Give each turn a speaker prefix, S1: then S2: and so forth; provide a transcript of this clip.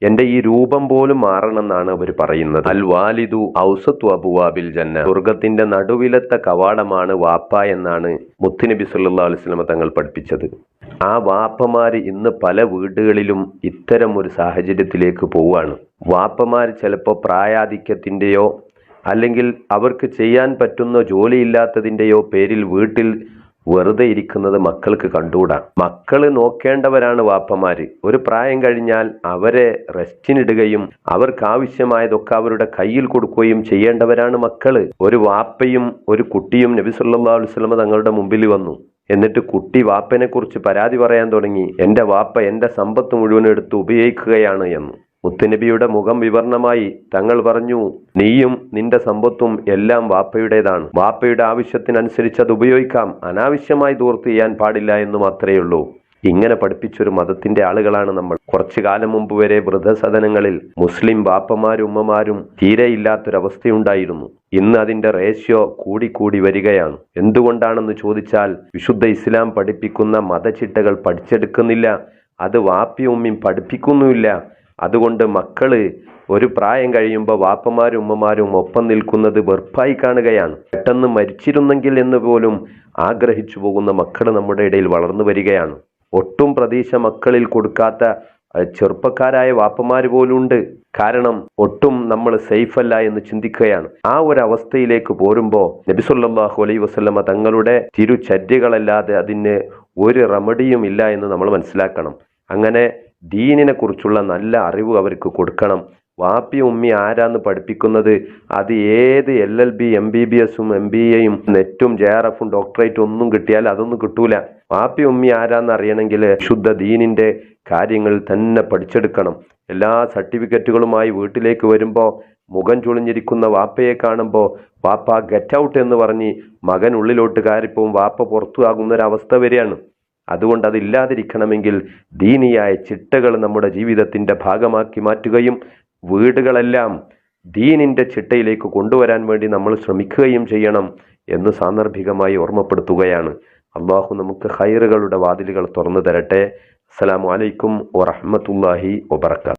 S1: എന്റെ ഈ രൂപം പോലും മാറണമെന്നാണ് അവർ പറയുന്നത്. അൽ വാലിദു ഔസത്തു അബുവാബിൽ ജന്ന, സ്വർഗത്തിന്റെ നടുവിലത്തെ കവാടമാണ് വാപ്പ എന്നാണ് മുത്തുനബി സല്ലല്ലാഹു അലൈഹി വസല്ലം തങ്ങൾ പഠിപ്പിച്ചത്. ആ വാപ്പമാര് ഇന്ന് പല വീടുകളിലും ഇത്തരം ഒരു സാഹചര്യത്തിലേക്ക് പോവുകയാണ്. വാപ്പമാർ ചിലപ്പോൾ പ്രായാധിക്യത്തിന്റെയോ അല്ലെങ്കിൽ അവർക്ക് ചെയ്യാൻ പറ്റുന്ന ജോലിയില്ലാത്തതിന്റെയോ പേരിൽ വീട്ടിൽ വെറുതെ ഇരിക്കുന്നത് മക്കൾക്ക് കണ്ടുകൂടാ. മക്കള് നോക്കേണ്ടവരാണ് വാപ്പമാര്. ഒരു പ്രായം കഴിഞ്ഞാൽ അവരെ റെസ്റ്റിനിടുകയും അവർക്ക് ആവശ്യമായതൊക്കെ അവരുടെ കയ്യിൽ കൊടുക്കുകയും ചെയ്യേണ്ടവരാണ് മക്കള്. ഒരു വാപ്പയും ഒരു കുട്ടിയും നബി സല്ലല്ലാഹു അലൈഹി വസല്ലം തങ്ങളുടെ മുമ്പിൽ വന്നു. എന്നിട്ട് കുട്ടി വാപ്പനെ കുറിച്ച് പരാതി പറയാൻ തുടങ്ങി. എന്റെ വാപ്പ എന്റെ സമ്പത്ത് മുഴുവൻ എടുത്ത് ഉപയോഗിക്കുകയാണ് എന്ന്. മുത്തുനബിയുടെ മുഖം വിവരണമായി തങ്ങൾ പറഞ്ഞു, നീയും നിന്റെ സമ്പത്തും എല്ലാം വാപ്പയുടേതാണ്. വാപ്പയുടെ ആവശ്യത്തിനനുസരിച്ച് അത് ഉപയോഗിക്കാം, അനാവശ്യമായി ദൂർത്ത് ചെയ്യാൻ പാടില്ല എന്ന് മാത്രമേ ഉള്ളൂ. ഇങ്ങനെ പഠിപ്പിച്ചൊരു മതത്തിന്റെ ആളുകളാണ് നമ്മൾ. കുറച്ചു കാലം മുമ്പ് വരെ വൃദ്ധസദനങ്ങളിൽ മുസ്ലിം വാപ്പമാരും ഉമ്മമാരും തീരെയില്ലാത്തൊരവസ്ഥയുണ്ടായിരുന്നു. ഇന്ന് അതിന്റെ റേഷ്യോ കൂടിക്കൂടി വരികയാണ്. എന്തുകൊണ്ടാണെന്ന് ചോദിച്ചാൽ വിശുദ്ധ ഇസ്ലാം പഠിപ്പിക്കുന്ന മതചിട്ടകൾ പഠിച്ചെടുക്കുന്നില്ല, അത് വാപ്പയും ഉമ്മയും പഠിപ്പിക്കുന്നുമില്ല. അതുകൊണ്ട് മക്കള് ഒരു പ്രായം കഴിയുമ്പോൾ വാപ്പമാരും ഉമ്മമാരും ഒപ്പം നിൽക്കുന്നത് വെറുപ്പായി കാണുകയാണ്. പെട്ടെന്ന് മരിച്ചിരുന്നെങ്കിൽ എന്ന് പോലും ആഗ്രഹിച്ചു പോകുന്ന മക്കൾ നമ്മുടെ ഇടയിൽ വളർന്നു വരികയാണ്. ഒട്ടും പ്രതീക്ഷ മക്കളിൽ കൊടുക്കാത്ത ചെറുപ്പക്കാരായ വാപ്പമാര് പോലും ഉണ്ട്. കാരണം ഒട്ടും നമ്മൾ സേഫ് അല്ല എന്ന് ചിന്തിക്കുകയാണ്. ആ ഒരു അവസ്ഥയിലേക്ക് പോരുമ്പോൾ നബി സല്ലല്ലാഹു അലൈഹി വസല്ലമ തങ്ങളുടെ തിരുചര്യകളല്ലാതെ അതിന് ഒരു റെമഡിയും ഇല്ല എന്ന് നമ്മൾ മനസ്സിലാക്കണം. അങ്ങനെ ദീനിനെ കുറിച്ചുള്ള നല്ല അറിവ് അവർക്ക് കൊടുക്കണം. വാപ്പി ഉമ്മി ആരാന്ന് പഠിപ്പിക്കുന്നത് അത് ഏത് LLB MBBSും MBAയും നെറ്റും JRFും ഡോക്ടറേറ്റും ഒന്നും കിട്ടിയാൽ അതൊന്നും കിട്ടൂല. വാപ്പി ഉമ്മി ആരാന്ന് അറിയണമെങ്കിൽ ശുദ്ധ ദീനിന്റെ കാര്യങ്ങൾ തന്നെ പഠിച്ചെടുക്കണം. എല്ലാ സർട്ടിഫിക്കറ്റുകളുമായി വീട്ടിലേക്ക് വരുമ്പോൾ മുഖം ചുളിഞ്ഞിരിക്കുന്ന വാപ്പയെ കാണുമ്പോൾ വാപ്പ ഗെറ്റ് ഔട്ട് എന്ന് പറഞ്ഞ് മകൻ ഉള്ളിലോട്ട് കയറിപ്പോവും, വാപ്പ പുറത്തു ആകുന്നൊരവസ്ഥ വരികയാണ്. അതുകൊണ്ട് അതില്ലാതിരിക്കണമെങ്കിൽ ദീനിയായ ചിട്ടകൾ നമ്മുടെ ജീവിതത്തിന്റെ ഭാഗമാക്കി മാറ്റുകയും വീടുകളെല്ലാം ദീനിന്റെ ചിട്ടയിലേക്ക് കൊണ്ടുവരാൻ വേണ്ടി നമ്മൾ ശ്രമിക്കുകയും ചെയ്യണം എന്ന് സാന്ദർഭികമായി ഓർമ്മപ്പെടുത്തുകയാണ്. അള്ളാഹു നമുക്ക് ഖൈറുകളുടെ വാതിലുകൾ തുറന്നു തരട്ടെ. അസ്സലാമു അലൈക്കും വറഹ്മത്തുള്ളാഹി വബറകാതുഹു.